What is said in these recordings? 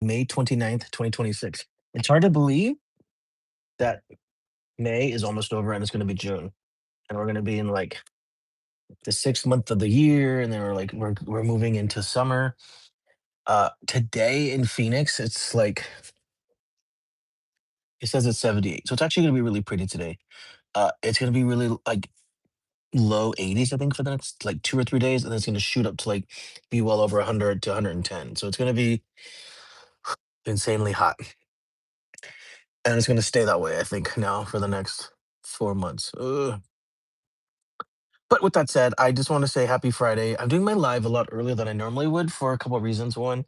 May 29th, 2026. It's hard to believe that May is almost over and it's going to be June. And we're going to be in like the 6th month of the year. And then we're moving into summer. Today in Phoenix, it's like, it says it's 78. So it's actually going to be really pretty today. It's going to be really like low 80s, I think, for the next like 2 or 3 days. And then it's going to shoot up to like be well over 100 to 110. So it's going to be insanely hot. And it's going to stay that way, I think, now for the next 4 months. Ugh. But with that said, I just want to say happy Friday. I'm doing my live a lot earlier than I normally would for a couple of reasons. One,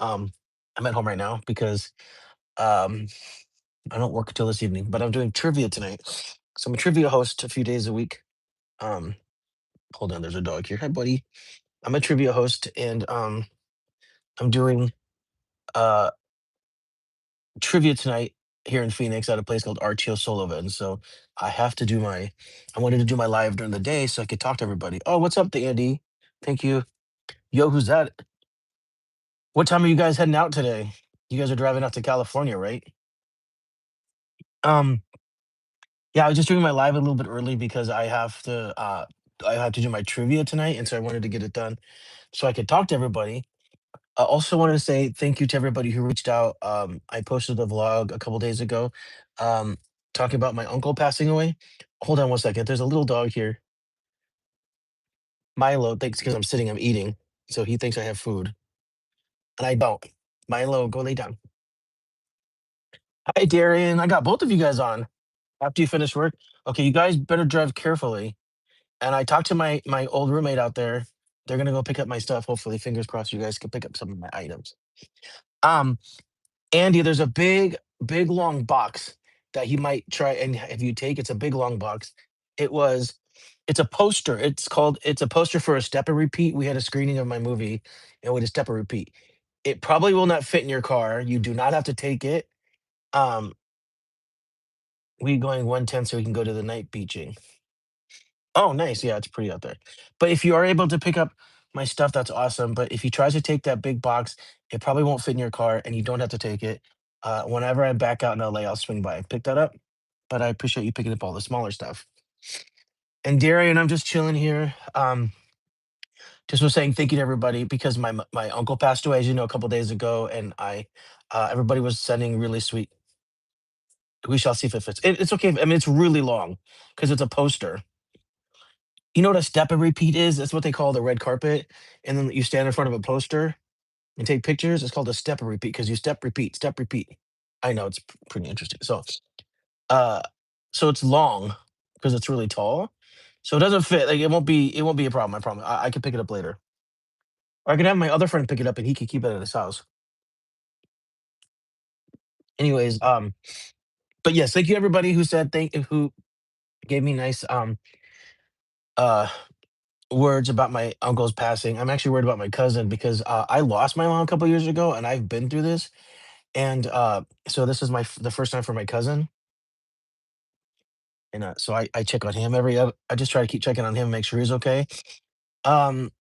um, I'm at home right now because um, I don't work until this evening, but I'm doing trivia tonight. So I'm a trivia host a few days a week. Um, Hold on, there's a dog here. Hi, buddy. I'm a trivia host, and I'm doing uh, trivia tonight here in Phoenix at a place called RTO Sullivan. So I have to do my, I wanted to do my live during the day so I could talk to everybody. Oh, what's up, Andy? Thank you. Yo, who's that? What time are you guys heading out today? You guys are driving out to California, right? Um, yeah, I was just doing my live a little bit early because I have to do my trivia tonight, and so I wanted to get it done so I could talk to everybody. I also wanted to say thank you to everybody who reached out. I posted a vlog a couple days ago, um, talking about my uncle passing away. Hold on one second. There's a little dog here. Milo thinks because I'm sitting, I'm eating, so he thinks I have food, and I don't. Milo, go lay down. Hi, Darian. I got both of you guys on. After you finish work, okay, you guys better drive carefully. And I talked to my old roommate out there. They're gonna go pick up my stuff. Hopefully, fingers crossed, you guys can pick up some of my items. Um, Andy, there's a big long box that he might try. And if you take, it's a big long box. It was, it's a poster. It's a poster for a step and repeat. We had a screening of my movie, and we did step and repeat. It probably will not fit in your car. You do not have to take it. Um, we going 110 so we can go to the night beaching. Oh, nice. Yeah, it's pretty out there. But if you are able to pick up my stuff, that's awesome. But if he tries to take that big box, it probably won't fit in your car and you don't have to take it. Whenever I'm back out in LA, I'll swing by and pick that up. But I appreciate you picking up all the smaller stuff. And Darian, I'm just chilling here. Just was saying thank you to everybody because my uncle passed away, as you know, a couple days ago, and I everybody was sending really sweet. We shall see if it fits. It's okay. I mean, it's really long because it's a poster. You know what a step and repeat is? That's what they call the red carpet. And then you stand in front of a poster and take pictures. It's called a step and repeat because you step, repeat. I know it's pretty interesting. Uh, so it's long because it's really tall. So it doesn't fit. Like it won't be a problem. I promise. I can pick it up later. Or I can have my other friend pick it up and he can keep it at his house. Anyways, but yes, thank you everybody who said who gave me nice uh words about my uncle's passing. I'm actually worried about my cousin because I lost my mom a couple years ago, and I've been through this. And so this is the first time for my cousin, and so I check on him I just try to keep checking on him, make sure he's okay. Um,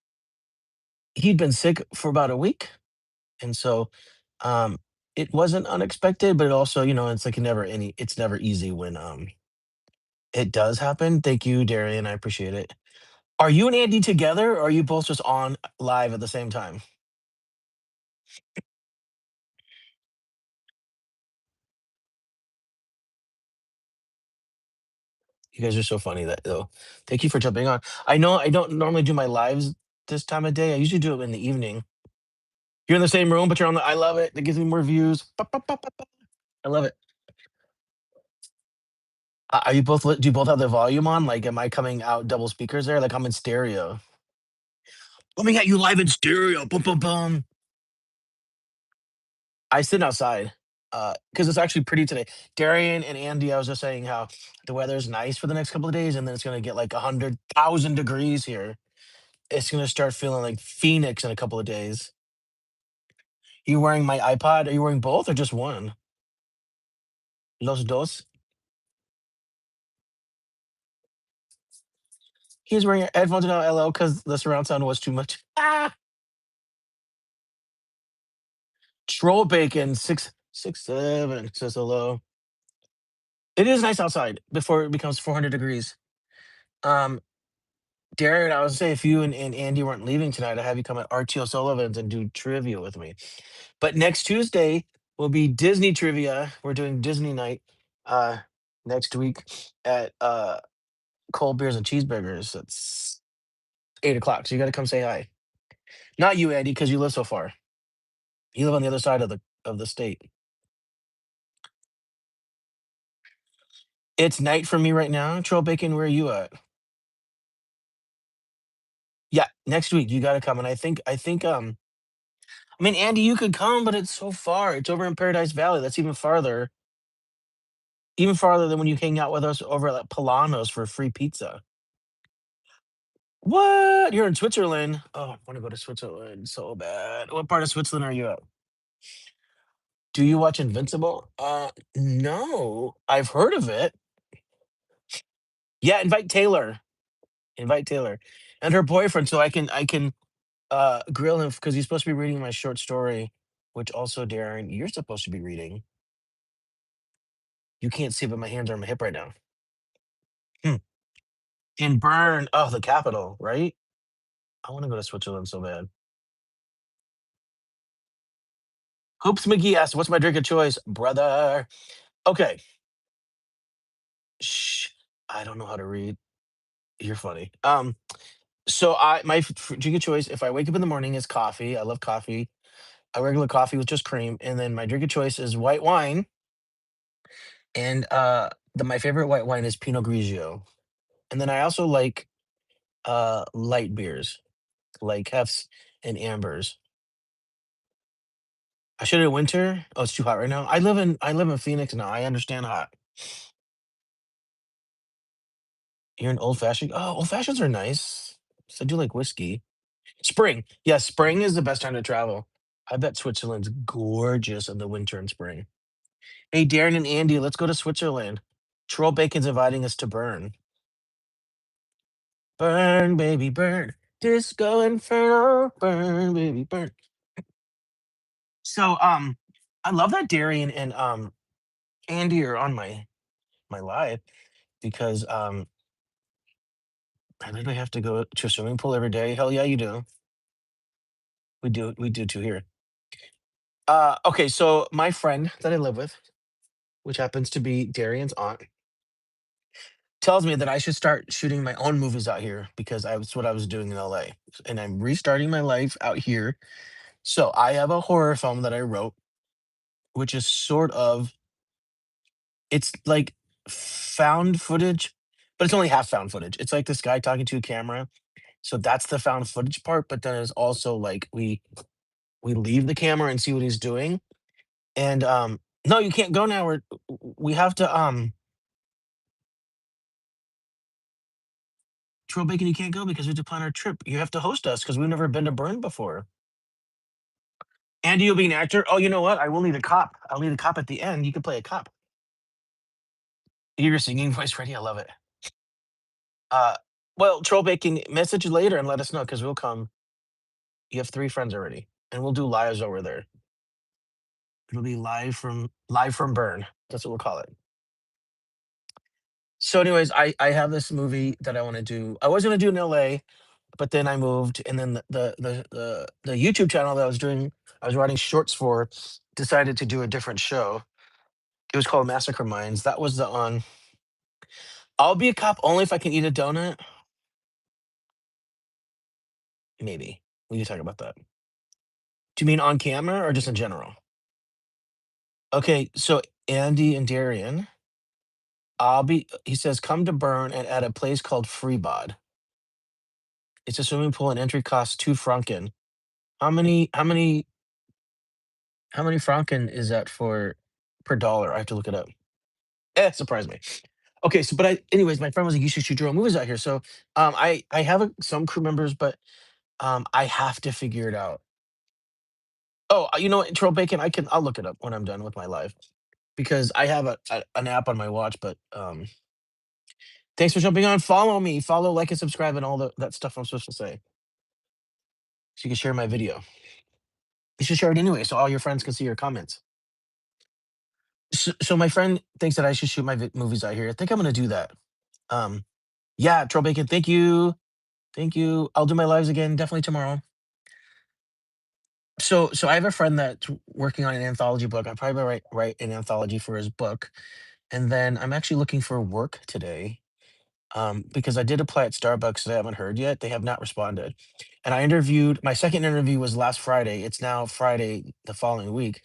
he'd been sick for about a week, and so um, it wasn't unexpected, but it also, it's like it's never easy when it does happen. Thank you, Darian. I appreciate it. Are you and Andy together, or are you both just on live at the same time? You guys are so funny that though. Thank you for jumping on. I know I don't normally do my lives this time of day. I usually do it in the evening. You're in the same room, but you're on the. I love it. It gives me more views. Ba, ba, ba, ba, ba. I love it. Are you both? Do you both have the volume on? Like, am I coming out double speakers there? Like, I'm in stereo. Let me get you live in stereo. Boom, boom, boom. I sit outside because it's actually pretty today. Darian and Andy, I was just saying how the weather's nice for the next couple of days, and then it's gonna get like 100,000 degrees here. It's gonna start feeling like Phoenix in a couple of days. You wearing my iPod? Are you wearing both or just one? Los dos? He's wearing headphones now, LL, because the surround sound was too much. Ah, Troll bacon, 667 says hello. It is nice outside before it becomes 400 degrees. Um, Darren, I was say if you and Andy weren't leaving tonight, I'd have you come at RTO Sullivan's and do trivia with me. But next Tuesday will be Disney trivia. We're doing Disney night uh next week at Cold Beers and Cheeseburgers. It's 8 o'clock. So you gotta come say hi. Not you, Andy, because you live so far. You live on the other side of the state. It's night for me right now. Troll Bacon, where are you at? Yeah, next week you gotta come. And I mean Andy, you could come, but it's so far. It's over in Paradise Valley. That's even farther than when you hang out with us over at Polano's for free pizza. What? You're in Switzerland? Oh, I want to go to Switzerland so bad. What part of Switzerland are you at? Do you watch Invincible? No. I've heard of it. Yeah, invite Taylor. Invite Taylor. And her boyfriend so I can grill him because he's supposed to be reading my short story, which also, Darren, you're supposed to be reading. You can't see, but my hands are on my hip right now. Hmm. In Bern, oh, the capital, right? I want to go to Switzerland so bad. Hoops McGee asked, "What's my drink of choice, brother?" Okay, shh. I don't know how to read. You're funny. So my drink of choice, if I wake up in the morning, is coffee. I love coffee. A regular coffee with just cream, and then my drink of choice is white wine. And my favorite white wine is Pinot Grigio. And then I also like light beers, like Hefs and Ambers. I should have winter. Oh, it's too hot right now. I live in Phoenix now. I understand hot. You're an old fashioned. Oh, old fashions are nice. So I do like whiskey. Spring. Yeah, spring is the best time to travel. I bet Switzerland's gorgeous in the winter and spring. Hey, Darren and Andy, let's go to Switzerland. Troll Bacon's inviting us to Bern. Burn, baby, burn. Disco Inferno. Burn, baby, burn. So, I love that Darian and Andy are on my live because I literally have to go to a swimming pool every day. Hell yeah, you do. We do too here. Okay, so my friend that I live with, which happens to be Darian's aunt, tells me that I should start shooting my own movies out here because I was what I was doing in LA. And I'm restarting my life out here. So I have a horror film that I wrote, which is sort of it's like found footage, but it's only half found footage. It's like this guy talking to a camera. So that's the found footage part, but then it's also like we leave the camera and see what he's doing. And no, you can't go now. We have to Troll Bacon, you can't go because we have to plan our trip. You have to host us because we've never been to Bern before. Andy, you'll be an actor. Oh, you know what? I will need a cop. I'll need a cop at the end. You can play a cop. Your singing voice ready. I love it. Uh, well, Troll Bacon, message later and let us know because we'll come. You have 3 friends already, and we'll do lives over there. It'll be live from Bern. That's what we'll call it. So, anyways, I have this movie that I want to do. I was gonna do in LA, but then I moved, and then the YouTube channel that I was writing shorts for, decided to do a different show. It was called Massacre Minds. That was the on. I'll be a cop only if I can eat a donut. Maybe we can talk about that. Do you mean on camera or just in general? Okay, so Andy and Darian, I'll be. He says come to Burn and at a place called Freebod. It's a swimming pool and entry costs 2 franken. How many? How many? How many franken is that for per dollar? I have to look it up. Surprise me. Okay, so anyways, my friend was like, "You should shoot your own movies out here." So, I have some crew members, but I have to figure it out. Oh, you know what, Troll Bacon, I'll look it up when I'm done with my live because I have an app on my watch. But thanks for jumping on. Follow me, follow, like, and subscribe, and all that stuff I'm supposed to say, so you can share my video. You should share it anyway, so all your friends can see your comments. So my friend thinks that I should shoot my movies out here. I think I'm gonna do that. Um, yeah, Troll Bacon. Thank you, thank you. I'll do my lives again definitely tomorrow. So I have a friend that's working on an anthology book. I probably write an anthology for his book, and then I'm actually looking for work today. Because I did apply at Starbucks that I haven't heard yet. They have not responded. And I interviewed, my second interview was last Friday. It's now Friday the following week,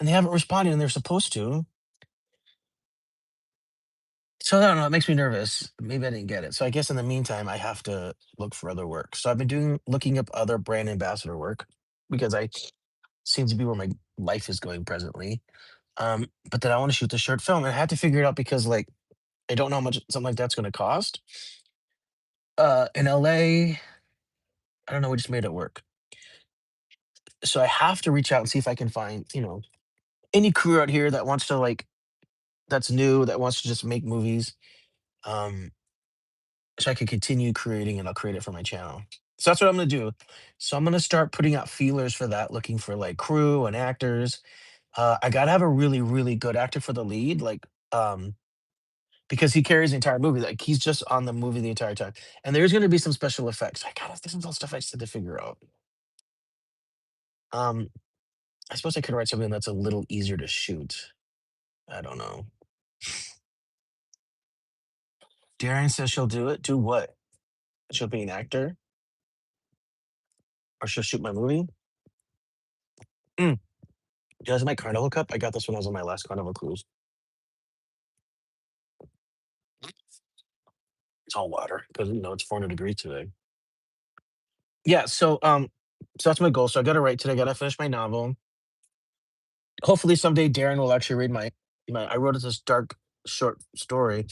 and they haven't responded, and they're supposed to. So I don't know. It makes me nervous. Maybe I didn't get it. So I guess in the meantime, I have to look for other work. So I've been looking up other brand ambassador work because I seems to be where my life is going presently. But then I want to shoot the short film, and I had to figure it out because like I don't know how much something like that's going to cost. In LA, I don't know. We just made it work. So I have to reach out and see if I can find, any crew out here that wants to like that's new, that wants to just make movies. Um, so I can continue creating and I'll create it for my channel. So that's what I'm gonna do. So I'm gonna start putting out feelers for that, looking for like crew and actors. I gotta have a really, really good actor for the lead, like because he carries the entire movie. Like he's just on the movie the entire time. And there's gonna be some special effects. I gotta this is all stuff I just had to figure out. Um, I suppose I could write something that's a little easier to shoot. I don't know. Darren says she'll do it. Do what? She'll be an actor, or she'll shoot my movie. Mm. You guys, my Carnival cup. I got this when I was on my last Carnival cruise. It's all water because it's 400 degrees today. Yeah. So that's my goal. So I got to write today. I got to finish my novel. Hopefully someday Darren will actually read my. I wrote this dark short story,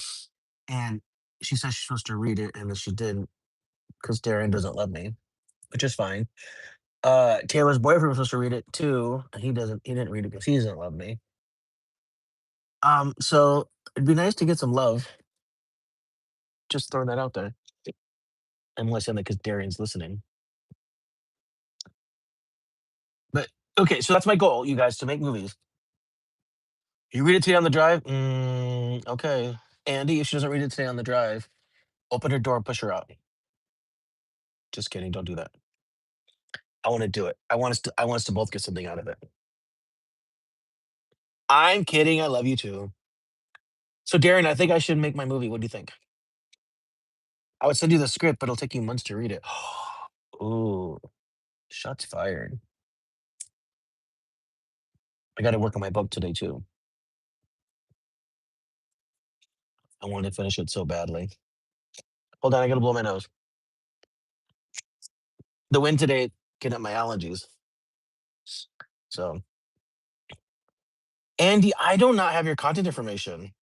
and she says she's supposed to read it, and then she didn't because Darren doesn't love me, which is fine. Taylor's boyfriend was supposed to read it too, and he doesn't. He didn't read it because he doesn't love me. So it'd be nice to get some love. Just throwing that out there. Unless I because Darian's listening. But okay, so that's my goal, you guys, to make movies. You read it today on the drive? Okay. Andy, if she doesn't read it today on the drive, open her door and push her out. Just kidding. Don't do that. I want to do it. I want us to both get something out of it. I'm kidding. I love you too. So Darren, I think I should make my movie. What do you think? I would send you the script, but it'll take you months to read it. Ooh, shots fired. I got to work on my book today too. I wanted to finish it so badly. Hold on, I gotta blow my nose. The wind today can up my allergies. So, Andy, I do not have your contact information.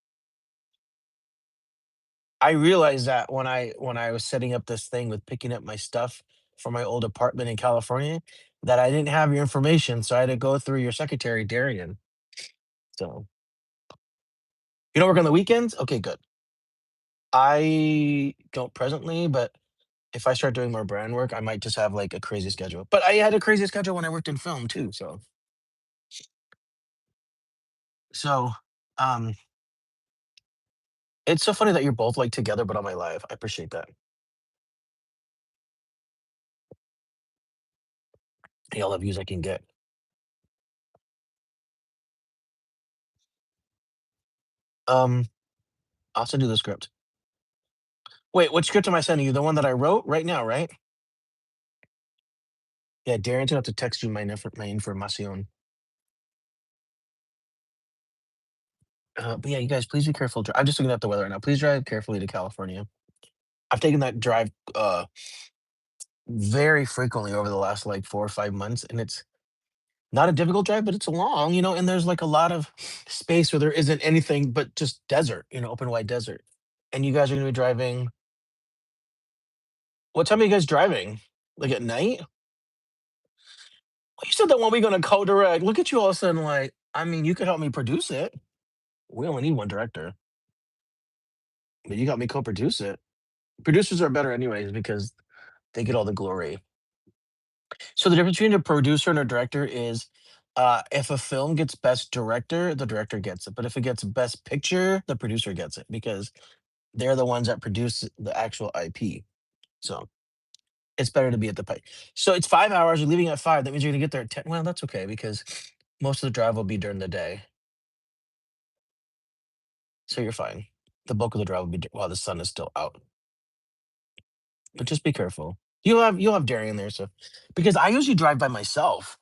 I realized that when I was setting up this thing with picking up my stuff from my old apartment in California, that I didn't have your information, so I had to go through your secretary, Darian. So, you don't work on the weekends? Okay, good. I don't presently, but if I start doing more brand work, I might just have like a crazy schedule. But I had a crazy schedule when I worked in film too. So, um, it's so funny that you're both like together, but on my live. I appreciate that. Hey, all the views I can get. Um, I'll send you the script. Wait, what script am I sending you? The one that I wrote right now, right? Yeah, Darren's gonna have to text you my information. But yeah, you guys, please be careful. I'm just looking at the weather right now. Please drive carefully to California. I've taken that drive very frequently over the last like 4 or 5 months, and it's not a difficult drive, but it's long, and there's like a lot of space where there isn't anything but just desert, open wide desert. And you guys are gonna be driving. What time are you guys driving? Like at night? Well, you said that one week on a co-direct. Look at you all of a sudden, like, I mean, you could help me produce it. We only need one director, but you got me co-produce it. Producers are better anyways because they get all the glory. So the difference between a producer and a director is, if a film gets best director, the director gets it. But if it gets best picture, the producer gets it because they're the ones that produce the actual IP. So it's better to be at the pipe. So it's 5 hours. You're leaving at 5. That means you're gonna get there at 10. Well, that's okay because most of the drive will be during the day, so you're fine. The bulk of the drive will be while the sun is still out. But just be careful. You'll have Darian there, so because I usually drive by myself.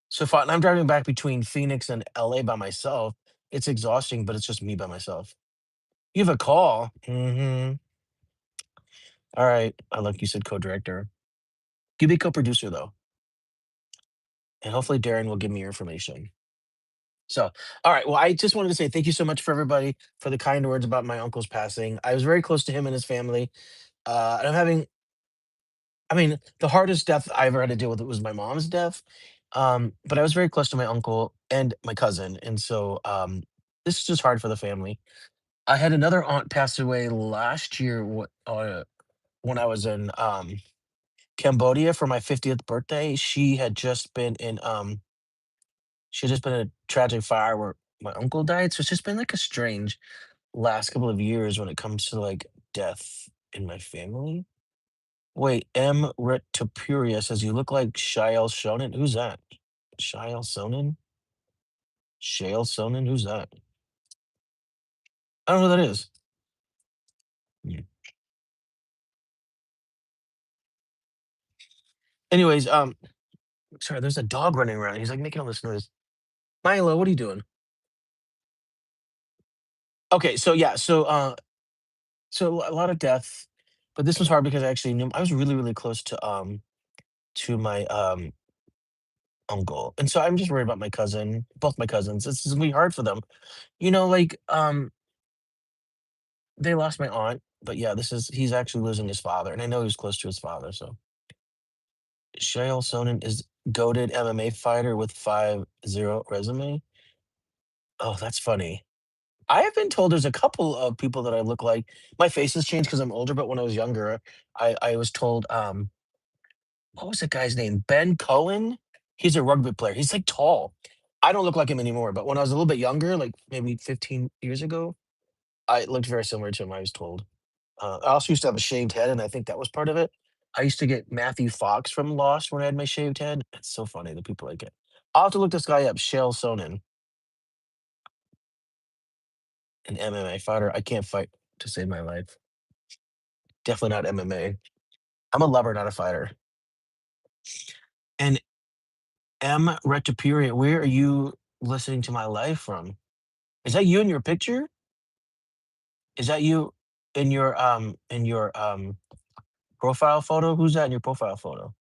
So if I'm driving back between Phoenix and LA by myself, it's exhausting, but it's just me by myself. You have a call. All right. I like you said co-director. You be co-producer though, and hopefully Darren will give me your information. So, all right. Well, I just wanted to say thank you so much for everybody for the kind words about my uncle's passing. I was very close to him and his family. And I'm having, I mean, the hardest death I ever had to deal with was my mom's death. But I was very close to my uncle and my cousin, and so this is just hard for the family. I had another aunt pass away last year when I was in Cambodia for my 50th birthday. She had just been in a tragic fire where my uncle died. So it's just been like a strange last couple of years when it comes to like death in my family. Wait, M. Retapuria says you look like Shael Shonen. Who's that? Shael Sonnen? Shael Sonnen? Who's that? I don't know who that is. Yeah. Anyways, sorry, there's a dog running around. He's like making all this noise. Milo, what are you doing? Okay, so yeah, so a lot of death, but this was hard because I actually knew I was really, really close to my uncle. And so I'm just worried about my cousin, both my cousins. This is gonna be hard for them. Like they lost my aunt, but yeah, he's actually losing his father, and I know he was close to his father, so Shael Sonnen is goated MMA fighter with 5-0 resume. Oh, that's funny. I have been told there's a couple of people that I look like. My face has changed because I'm older, but when I was younger, I was told, what was the guy's name? Ben Cohen? He's a rugby player. He's like tall. I don't look like him anymore, but when I was a little bit younger, like maybe 15 years ago, I looked very similar to him, I was told. I also used to have a shaved head, and I think that was part of it. I used to get Matthew Fox from Lost when I had my shaved head. It's so funny, the people I get. I'll have to look this guy up, Shale Sonnen, an MMA fighter. I can't fight to save my life. Definitely not MMA. I'm a lover, not a fighter. And M. Retapuria, where are you listening to my live from? Is that you in your picture? Is that you in your profile photo? Who's that in your profile photo?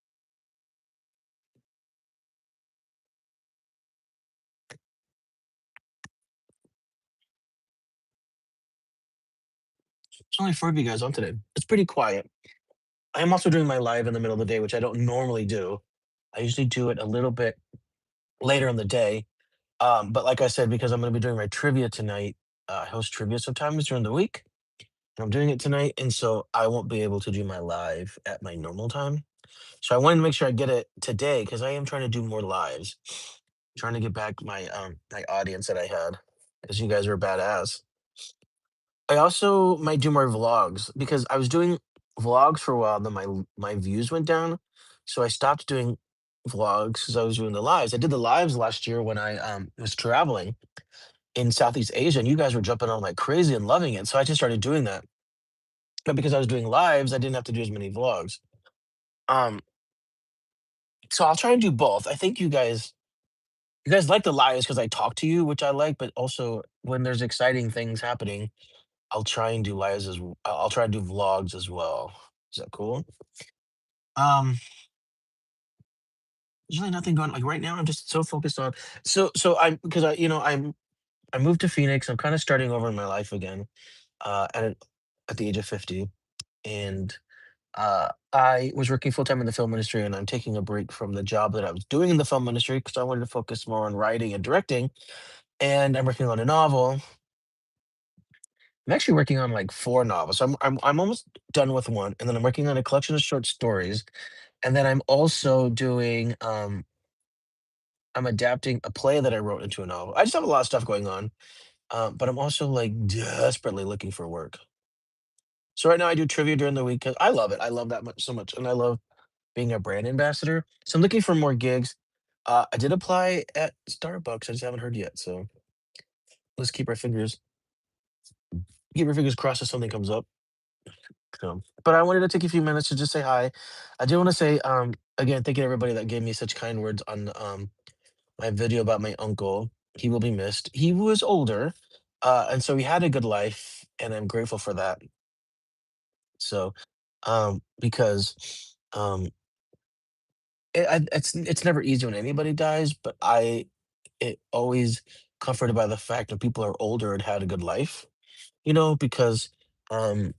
There's only 4 of you guys on today. It's pretty quiet. I am also doing my live in the middle of the day, which I don't normally do. I usually do it a little bit later in the day. But like I said, because I'm gonna be doing my trivia tonight, I host trivia sometimes during the week, and I'm doing it tonight, and so I won't be able to do my live at my normal time. So I wanted to make sure I get it today because I am trying to do more lives, trying to get back my audience that I had, because you guys are badass. I also might do more vlogs because I was doing vlogs for a while, then my views went down, so I stopped doing vlogs because I was doing the lives. I did the lives last year when I was traveling in Southeast Asia, and you guys were jumping on like crazy and loving it. So I just started doing that. But because I was doing lives, I didn't have to do as many vlogs. Um, so I'll try and do both. I think you guys like the lives because I talk to you, which I like, but also when there's exciting things happening, I'll try and do lives I'll try and do vlogs as well. Is that cool? Um, there's really nothing going like right now. I'm just so focused on so I'm because I moved to Phoenix. I'm kind of starting over in my life again. At the age of 50, and I was working full time in the film industry, and I'm taking a break from the job that I was doing in the film industry because I wanted to focus more on writing and directing. And I'm working on a novel. I'm actually working on like 4 novels. I'm almost done with one, and then I'm working on a collection of short stories. And then I'm also doing I'm adapting a play that I wrote into a novel. I just have a lot of stuff going on. But I'm also like desperately looking for work. So right now I do trivia during the week 'cause I love it. I love that much so much. And I love being a brand ambassador. So I'm looking for more gigs. I did apply at Starbucks. I just haven't heard yet. So let's keep our fingers crossed if something comes up. So, but I wanted to take a few minutes to just say hi. I do want to say, again, thank you to everybody that gave me such kind words on my video about my uncle. He will be missed. He was older, and so he had a good life, and I'm grateful for that. So, because it's never easy when anybody dies, but it always comforted by the fact that people are older and had a good life, because um,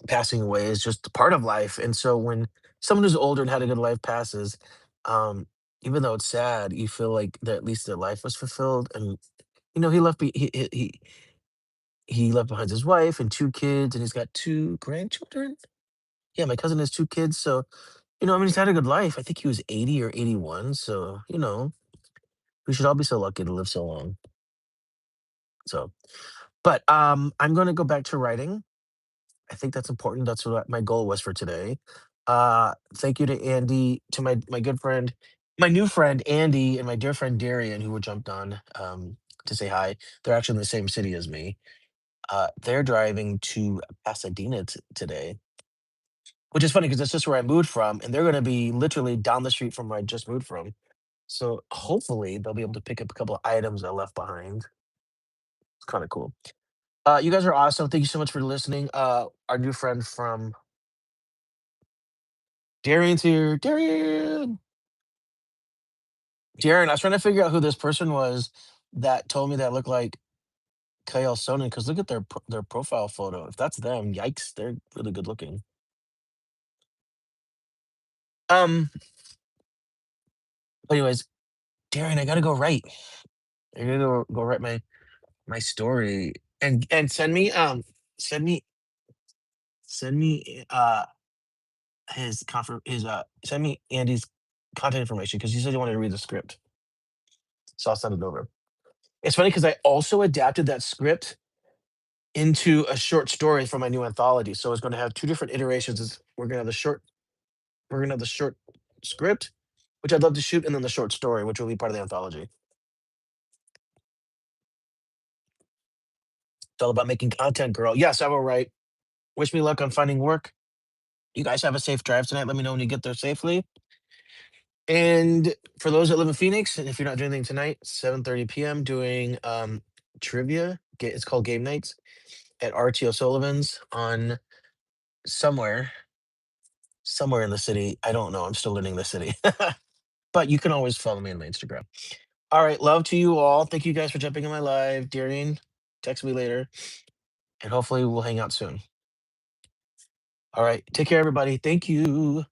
passing away is just a part of life. And so when someone who's older and had a good life passes, um, even though it's sad, you feel like that at least their life was fulfilled. And he left behind his wife and two kids, and he's got two grandchildren. Yeah, my cousin has two kids, so I mean, he's had a good life. I think he was 80 or 81, so we should all be so lucky to live so long. So, but I'm going to go back to writing. I think that's important. That's what my goal was for today. Thank you to Andy, to my good friend, my new friend Andy, and my dear friend Darian, who were jumped on to say hi. They're actually in the same city as me. They're driving to Pasadena today, which is funny because that's just where I moved from, and they're going to be literally down the street from where I just moved from. So hopefully they'll be able to pick up a couple of items I left behind. It's kind of cool. You guys are awesome. Thank you so much for listening. Our new friend from Darian's here. Darren, I was trying to figure out who this person was that told me that looked like Kyle Sonnen because look at their profile photo. If that's them, yikes, they're really good looking. Um. Anyways, Darren, I gotta go write. I gotta go write my story and send me send me send me Andy's contact information because he said he wanted to read the script, so I'll send it over. It's funny because I also adapted that script into a short story for my new anthology. So it's going to have two different iterations. We're gonna have the short script, which I'd love to shoot, and then the short story, which will be part of the anthology. It's all about making content, girl. Yes, I will write. Wish me luck on finding work. You guys have a safe drive tonight. Let me know when you get there safely. And for those that live in Phoenix, and if you're not doing anything tonight, 7:30 p.m. doing trivia. It's called Game Nights at RT O'Sullivan's on somewhere, somewhere in the city. I don't know. I'm still learning the city. But you can always follow me on my Instagram. All right, love to you all. Thank you guys for jumping in my live. Darian, text me later, and hopefully we'll hang out soon. All right, take care, everybody. Thank you.